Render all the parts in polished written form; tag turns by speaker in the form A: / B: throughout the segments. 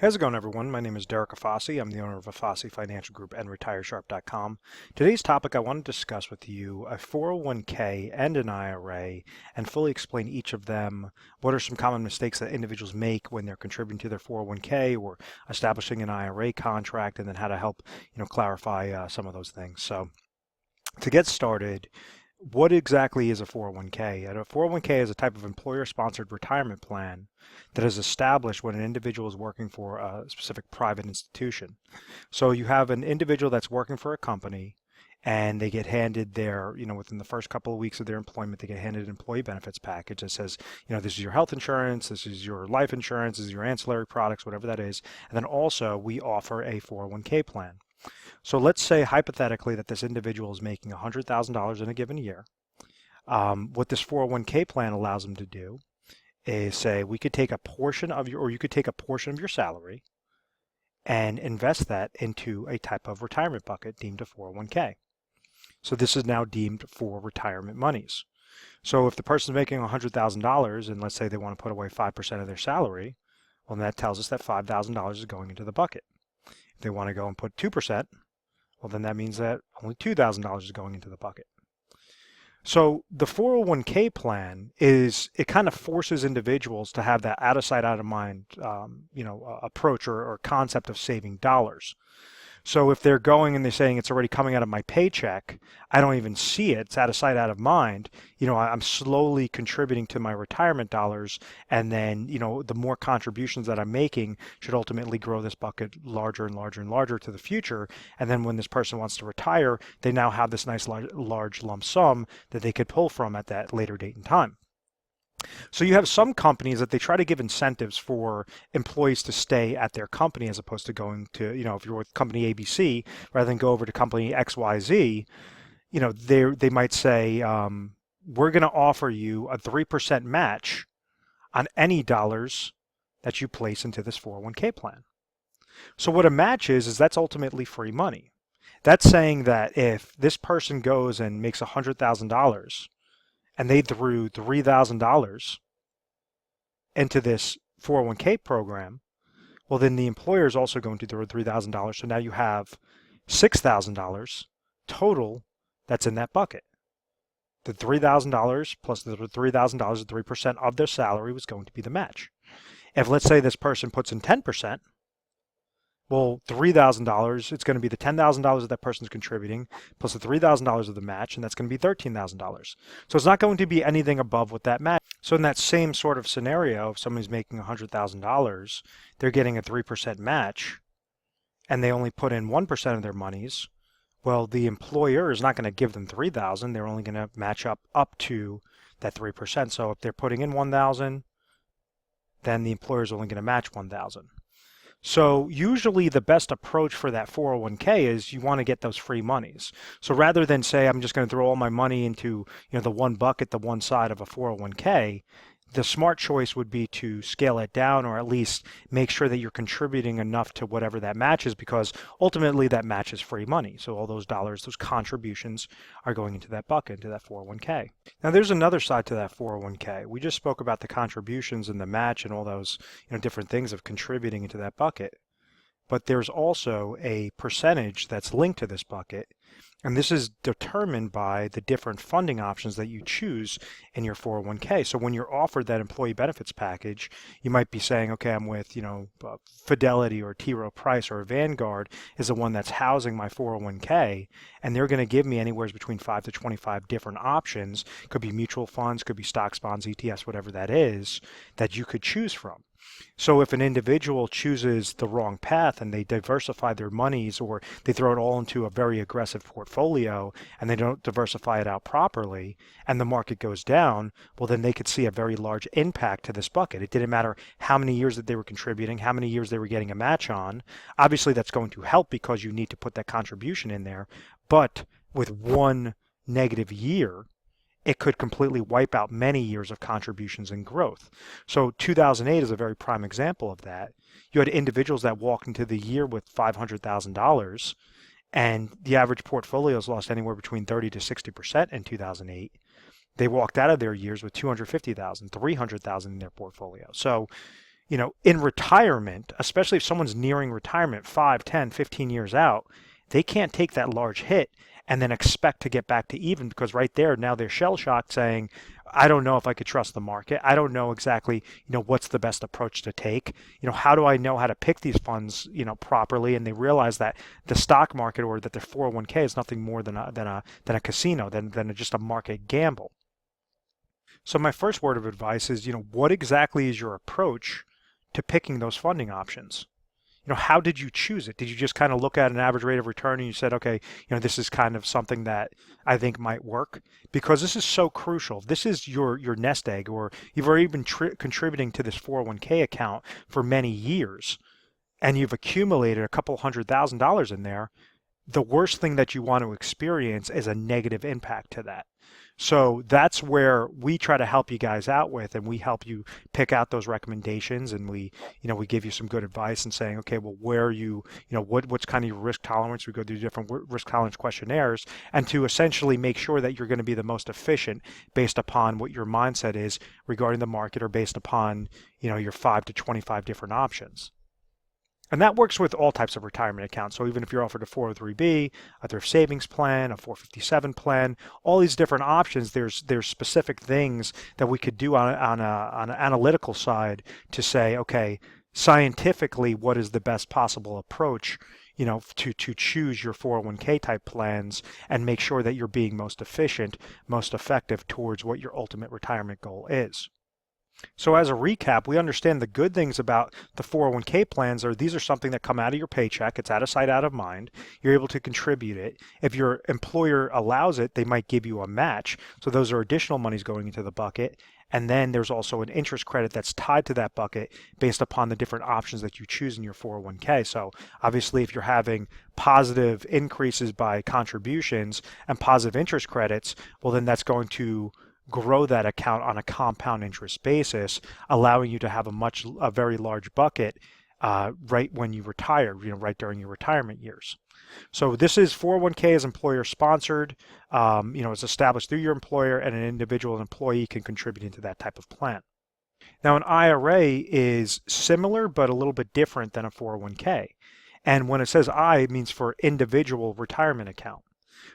A: How's it going, everyone? My name is Derek Afasi. I'm the owner of Afasi Financial Group and RetireSharp.com. Today's topic, I want to discuss with you a 401k and an IRA and fully explain each of them. What are some common mistakes that individuals make when they're contributing to their 401k or establishing an IRA contract, and then how to help clarify some of those things. So to get started, what exactly is a 401k? A 401k is a type of employer-sponsored retirement plan that is established when an individual is working for a specific private institution. So you have an individual that's working for a company, and they get handed within the first couple of weeks of their employment, they get handed an employee benefits package that says, this is your health insurance, this is your life insurance, this is your ancillary products, whatever that is. And then also we offer a 401k plan. So let's say hypothetically that this individual is making $100,000 in a given year. What this 401k plan allows them to do is say we could take a portion of you could take a portion of your salary and invest that into a type of retirement bucket deemed a 401k. So this is now deemed for retirement monies. So if the person's making $100,000 and let's say they want to put away 5% of their salary, well, that tells us that $5,000 is going into the bucket. If they want to go and put 2%, well, then that means that only $2,000 is going into the bucket. So the 401k plan it kind of forces individuals to have that out of sight, out of mind, approach or concept of saving dollars. So if they're going and they're saying it's already coming out of my paycheck, I don't even see it. It's out of sight, out of mind. I'm slowly contributing to my retirement dollars, and then, the more contributions that I'm making should ultimately grow this bucket larger and larger and larger to the future. And then when this person wants to retire, they now have this nice large lump sum that they could pull from at that later date and time. So you have some companies that they try to give incentives for employees to stay at their company as opposed to going to, if you're with company ABC, rather than go over to company XYZ, they might say, we're going to offer you a 3% match on any dollars that you place into this 401k plan. So what a match is that's ultimately free money. That's saying that if this person goes and makes $100,000 and they threw $3,000 into this 401k program, well, then the employer is also going to throw $3,000. So now you have $6,000 total that's in that bucket. The $3,000 plus the $3,000, 3% of their salary was going to be the match. If let's say this person puts in 10%, well, $3,000, it's going to be the $10,000 that person's contributing plus the $3,000 of the match, and that's going to be $13,000. So it's not going to be anything above what that match. So in that same sort of scenario, if somebody's making $100,000, they're getting a 3% match, and they only put in 1% of their monies. Well, the employer is not going to give them $3,000. They're only going to match up to that 3%. So if they're putting in $1,000, then the employer is only going to match $1,000. So usually the best approach for that 401k is you want to get those free monies. So rather than say I'm just going to throw all my money into the one bucket, the one side of a 401k, the smart choice would be to scale it down, or at least make sure that you're contributing enough to whatever that match is, because ultimately that match is free money. So all those dollars, those contributions are going into that bucket, into that 401k. Now there's another side to that 401k. We just spoke about the contributions and the match and all those different things of contributing into that bucket. But there's also a percentage that's linked to this bucket, and this is determined by the different funding options that you choose in your 401k. So when you're offered that employee benefits package, you might be saying, okay, I'm with, Fidelity or T. Rowe Price, or Vanguard is the one that's housing my 401k, and they're going to give me anywhere between 5 to 25 different options. Could be mutual funds, could be stocks, bonds, ETFs, whatever that is, that you could choose from. So if an individual chooses the wrong path and they diversify their monies, or they throw it all into a very aggressive portfolio and they don't diversify it out properly, and the market goes down, well, then they could see a very large impact to this bucket. It didn't matter how many years that they were contributing, how many years they were getting a match on. Obviously, that's going to help because you need to put that contribution in there. But with one negative year, it could completely wipe out many years of contributions and growth. So 2008 is a very prime example of that. You had individuals that walked into the year with $500,000, and the average portfolios lost anywhere between 30 to 60% in 2008. They walked out of their years with $250,000, $300,000 in their portfolio. So in retirement, especially if someone's nearing retirement 5, 10, 15 years out, they can't take that large hit and then expect to get back to even, because right there now they're shell shocked saying, I don't know if I could trust the market. I don't know exactly, what's the best approach to take. How do I know how to pick these funds, properly? And they realize that the stock market or that their 401k is nothing more than a casino, than just a market gamble. So my first word of advice is, what exactly is your approach to picking those funding options? How did you choose it? Did you just kind of look at an average rate of return and you said, okay, this is kind of something that I think might work? Because this is so crucial. This is your nest egg, or you've already been contributing to this 401k account for many years, and you've accumulated a couple $100,000 in there. The worst thing that you want to experience is a negative impact to that. So that's where we try to help you guys out with, and we help you pick out those recommendations, and we give you some good advice and saying, okay, well, where what's kind of your risk tolerance? We go through different risk tolerance questionnaires, and to essentially make sure that you're going to be the most efficient based upon what your mindset is regarding the market, or based upon, your 5 to 25 different options. And that works with all types of retirement accounts. So even if you're offered a 403b, a thrift savings plan, a 457 plan, all these different options, there's specific things that we could do on an analytical side to say, okay, scientifically, what is the best possible approach, to choose your 401k type plans and make sure that you're being most efficient, most effective towards what your ultimate retirement goal is. So as a recap, we understand the good things about the 401k plans are these are something that come out of your paycheck. It's out of sight, out of mind. You're able to contribute it. If your employer allows it, they might give you a match. So those are additional monies going into the bucket. And then there's also an interest credit that's tied to that bucket based upon the different options that you choose in your 401k. So obviously, if you're having positive increases by contributions and positive interest credits, well, then that's going to grow that account on a compound interest basis, allowing you to have a very large bucket right when you retire, right during your retirement years. So this is 401k is employer sponsored. It's established through your employer, and an individual employee can contribute into that type of plan. Now, an IRA is similar but a little bit different than a 401k. And when it says I, it means for individual retirement account.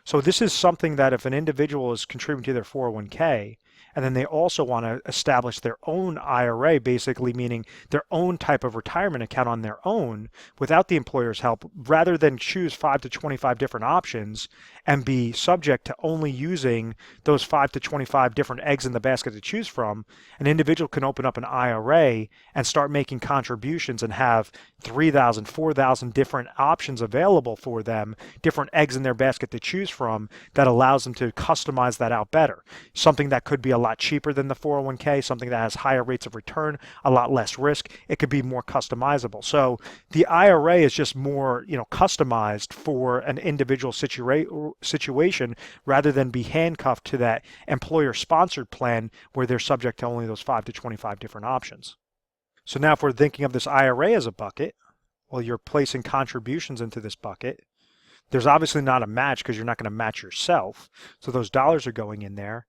A: So this is something that if an individual is contributing to their 401k, and then they also want to establish their own IRA, basically meaning their own type of retirement account on their own without the employer's help, rather than choose 5 to 25 different options and be subject to only using those 5 to 25 different eggs in the basket to choose from, an individual can open up an IRA and start making contributions and have 3,000, 4,000 different options available for them, different eggs in their basket to choose from, that allows them to customize that out better. Something that could be a lot cheaper than the 401k, something that has higher rates of return, a lot less risk. It could be more customizable. So the IRA is just more, customized for an individual situation rather than be handcuffed to that employer-sponsored plan where they're subject to only those 5 to 25 different options. So now if we're thinking of this IRA as a bucket, well, you're placing contributions into this bucket. There's obviously not a match because you're not going to match yourself. So those dollars are going in there.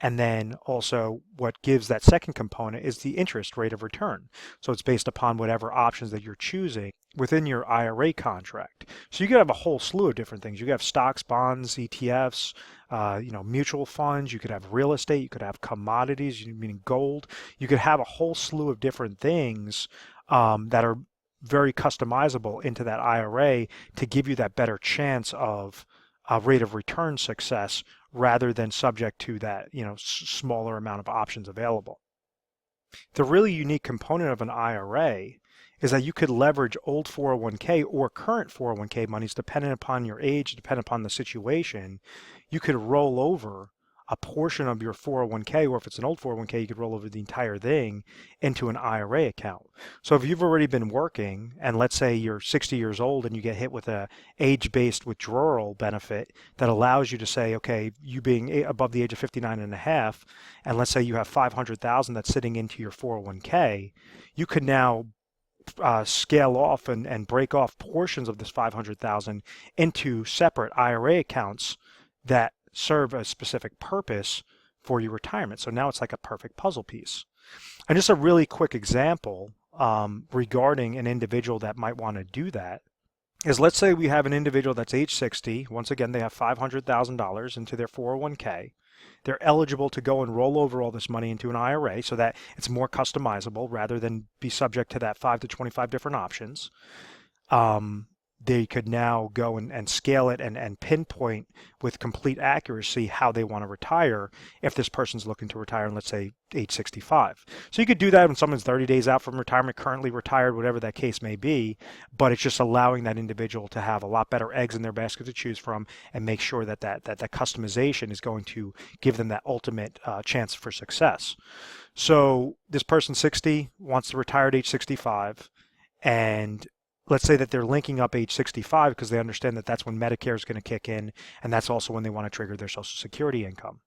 A: And then also what gives that second component is the interest rate of return. So it's based upon whatever options that you're choosing within your IRA contract. So you could have a whole slew of different things. You could have stocks, bonds, ETFs, mutual funds. You could have real estate. You could have commodities, meaning gold. You could have a whole slew of different things that are very customizable into that IRA to give you that better chance of rate of return success rather than subject to that, smaller amount of options available. The really unique component of an IRA is that you could leverage old 401k or current 401k monies depending upon your age, depending upon the situation. You could roll over a portion of your 401k, or if it's an old 401k, you could roll over the entire thing into an IRA account. So if you've already been working, and let's say you're 60 years old and you get hit with a age-based withdrawal benefit that allows you to say, okay, you being above the age of 59 and a half, and let's say you have 500,000 that's sitting into your 401k, you could now scale off and break off portions of this 500,000 into separate IRA accounts that serve a specific purpose for your retirement. So now it's like a perfect puzzle piece. And just a really quick example regarding an individual that might want to do that is, let's say we have an individual that's age 60. Once again, they have $500,000 into their 401k. They're eligible to go and roll over all this money into an IRA so that it's more customizable rather than be subject to that 5 to 25 different options. They could now go and scale it and pinpoint with complete accuracy how they want to retire if this person's looking to retire in, let's say, age 65. So you could do that when someone's 30 days out from retirement, currently retired, whatever that case may be, but it's just allowing that individual to have a lot better eggs in their basket to choose from and make sure that customization is going to give them that ultimate chance for success. So this person 60 wants to retire at age 65, and let's say that they're linking up age 65 because they understand that that's when Medicare is going to kick in, and that's also when they want to trigger their Social Security income.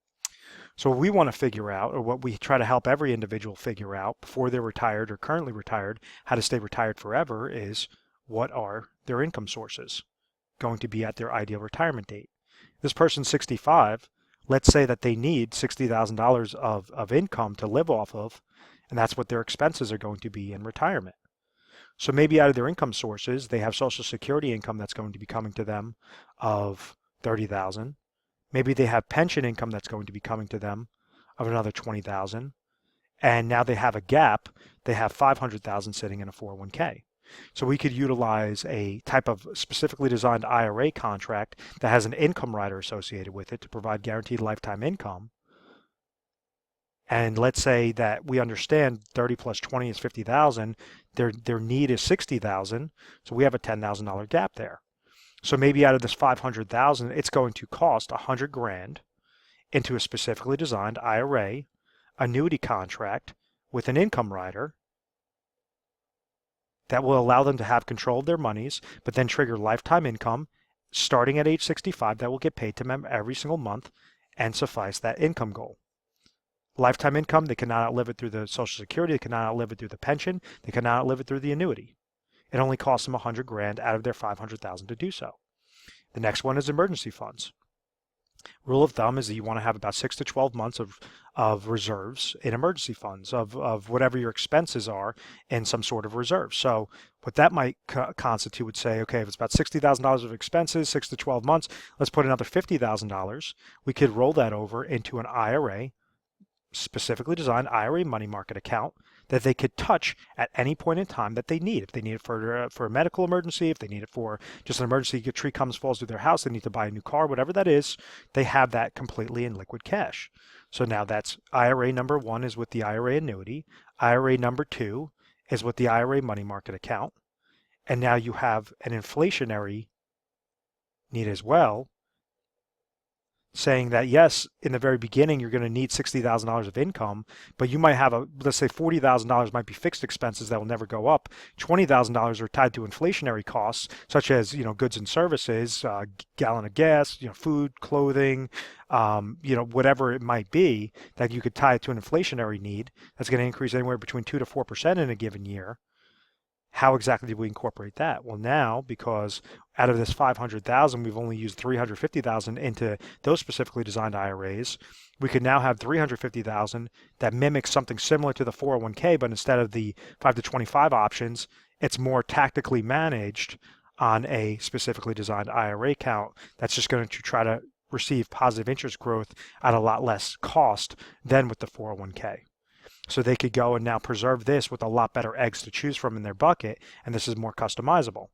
A: So what we want to figure out, or what we try to help every individual figure out before they're retired or currently retired, how to stay retired forever, is what are their income sources going to be at their ideal retirement date. This person's 65, let's say that they need $60,000 of income to live off of, and that's what their expenses are going to be in retirement. So maybe out of their income sources, they have Social Security income that's going to be coming to them of $30,000. Maybe they have pension income that's going to be coming to them of another $20,000. And now they have a gap. They have $500,000 sitting in a 401k. So we could utilize a type of specifically designed IRA contract that has an income rider associated with it to provide guaranteed lifetime income. And let's say that we understand 30 plus 20 is 50,000. Their need is 60,000. So we have a $10,000 gap there. So maybe out of this 500,000, it's going to cost 100 grand into a specifically designed IRA annuity contract with an income rider that will allow them to have control of their monies, but then trigger lifetime income starting at age 65 that will get paid to them every single month and suffice that income goal. Lifetime income, they cannot outlive it through the Social Security, they cannot outlive it through the pension, they cannot outlive it through the annuity. It only costs them 100 grand out of their 500,000 to do so. The next one is emergency funds. Rule of thumb is that you want to have about 6 to 12 months of reserves in emergency funds, of whatever your expenses are in some sort of reserve. So what that might constitute would say, okay, if it's about $60,000 of expenses, 6 to 12 months, let's put another $50,000. We could roll that over into an IRA, specifically designed IRA money market account that they could touch at any point in time that they need. If they need it for a medical emergency, if they need it for just an emergency, a tree comes, falls through their house, they need to buy a new car, whatever that is, they have that completely in liquid cash. So now that's IRA number 1 is with the IRA annuity. IRA number 2 is with the IRA money market account. And now you have an inflationary need as well, saying that, yes, in the very beginning, you're going to need $60,000 of income, but you might have let's say $40,000 might be fixed expenses that will never go up. $20,000 are tied to inflationary costs, such as, goods and services, gallon of gas, food, clothing, whatever it might be, that you could tie it to an inflationary need that's going to increase anywhere between 2 to 4% in a given year. How exactly do we incorporate that? Well, now, because out of this 500,000, we've only used 350,000 into those specifically designed IRAs, we could now have 350,000 that mimics something similar to the 401k, but instead of the 5 to 25 options, it's more tactically managed on a specifically designed IRA account that's just going to try to receive positive interest growth at a lot less cost than with the 401k. So they could go and now preserve this with a lot better eggs to choose from in their bucket, and this is more customizable.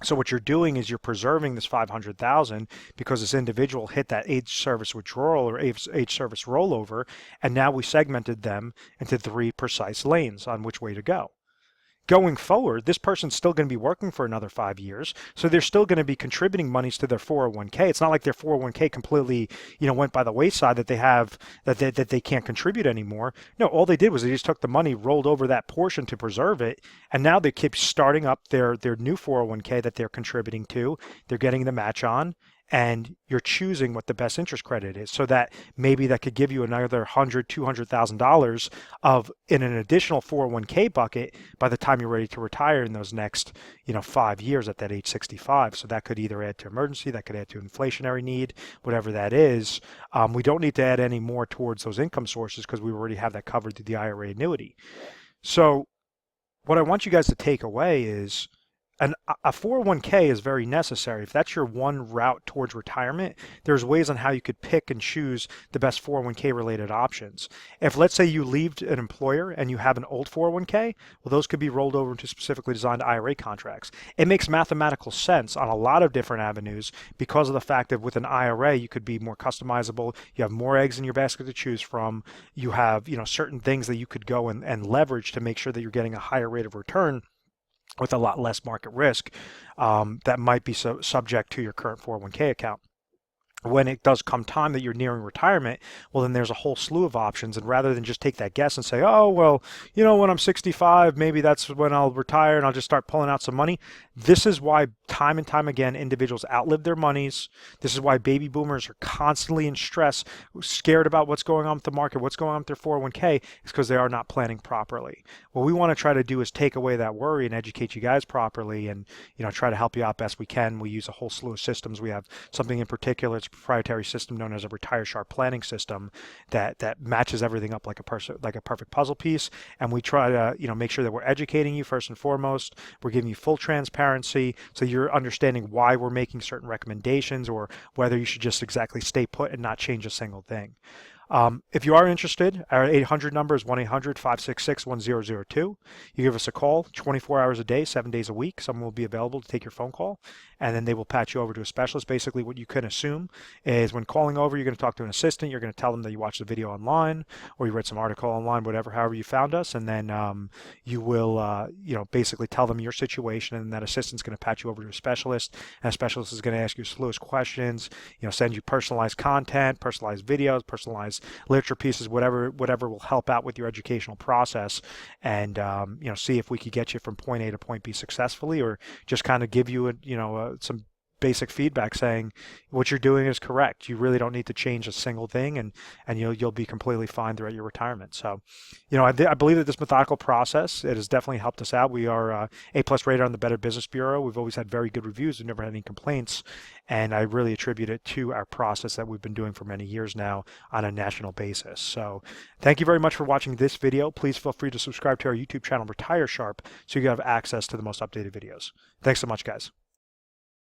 A: So what you're doing is you're preserving this 500,000 because this individual hit that age service withdrawal or age service rollover, and now we segmented them into 3 precise lanes on which way to go. Going forward, this person's still going to be working for another 5 years, so they're still going to be contributing monies to their 401k. It's not like their 401k completely, went by the wayside, that they have that they can't contribute anymore. No, all they did was they just took the money, rolled over that portion to preserve it, and now they keep starting up their new 401k that they're contributing to. They're getting the match on, and you're choosing what the best interest credit is, so that maybe that could give you another $100,000, $200,000 of in an additional 401k bucket by the time you're ready to retire in those next 5 years at that age 65. So that could either add to emergency, that could add to inflationary need, whatever that is. We don't need to add any more towards those income sources because we already have that covered through the IRA annuity. So what I want you guys to take away is a 401k is very necessary. If that's your one route towards retirement, there's ways on how you could pick and choose the best 401k related options. If, let's say, you leave an employer and you have an old 401k, well, those could be rolled over into specifically designed IRA contracts. It makes mathematical sense on a lot of different avenues because of the fact that with an IRA, you could be more customizable. You have more eggs in your basket to choose from. You have, certain things that you could go and leverage to make sure that you're getting a higher rate of return with a lot less market risk that might be subject to your current 401k account. When it does come time that you're nearing retirement, well, then there's a whole slew of options. And rather than just take that guess and say, oh, well, when I'm 65, maybe that's when I'll retire and I'll just start pulling out some money. This is why time and time again, individuals outlive their monies. This is why baby boomers are constantly in stress, scared about what's going on with the market, what's going on with their 401k, is because they are not planning properly. What we want to try to do is take away that worry and educate you guys properly and, try to help you out best we can. We use a whole slew of systems. We have something in particular, it's a proprietary system known as a Retire Sharp planning system that matches everything up like a perfect puzzle piece. And we try to, make sure that we're educating you first and foremost. We're giving you full transparency so you're understanding why we're making certain recommendations or whether you should just exactly stay put and not change a single thing. If you are interested, our 800 number is 1-800-566-1002. You give us a call 24 hours a day, 7 days a week. Someone will be available to take your phone call, and then they will patch you over to a specialist. Basically, what you can assume is when calling over, you're going to talk to an assistant. You're going to tell them that you watched the video online or you read some article online, however you found us, and then you will, basically tell them your situation, and that assistant's going to patch you over to a specialist, and a specialist is going to ask you a slew of questions, send you personalized content, personalized videos, personalized literature pieces, whatever will help out with your educational process, and see if we could get you from point A to point B successfully, or just kind of give you some basic feedback saying what you're doing is correct. You really don't need to change a single thing, and you'll be completely fine throughout your retirement. So, I believe that this methodical process, it has definitely helped us out. We are A+ rated on the Better Business Bureau. We've always had very good reviews. We've never had any complaints, and I really attribute it to our process that we've been doing for many years now on a national basis. So, thank you very much for watching this video. Please feel free to subscribe to our YouTube channel, Retire Sharp, so you have access to the most updated videos. Thanks so much, guys.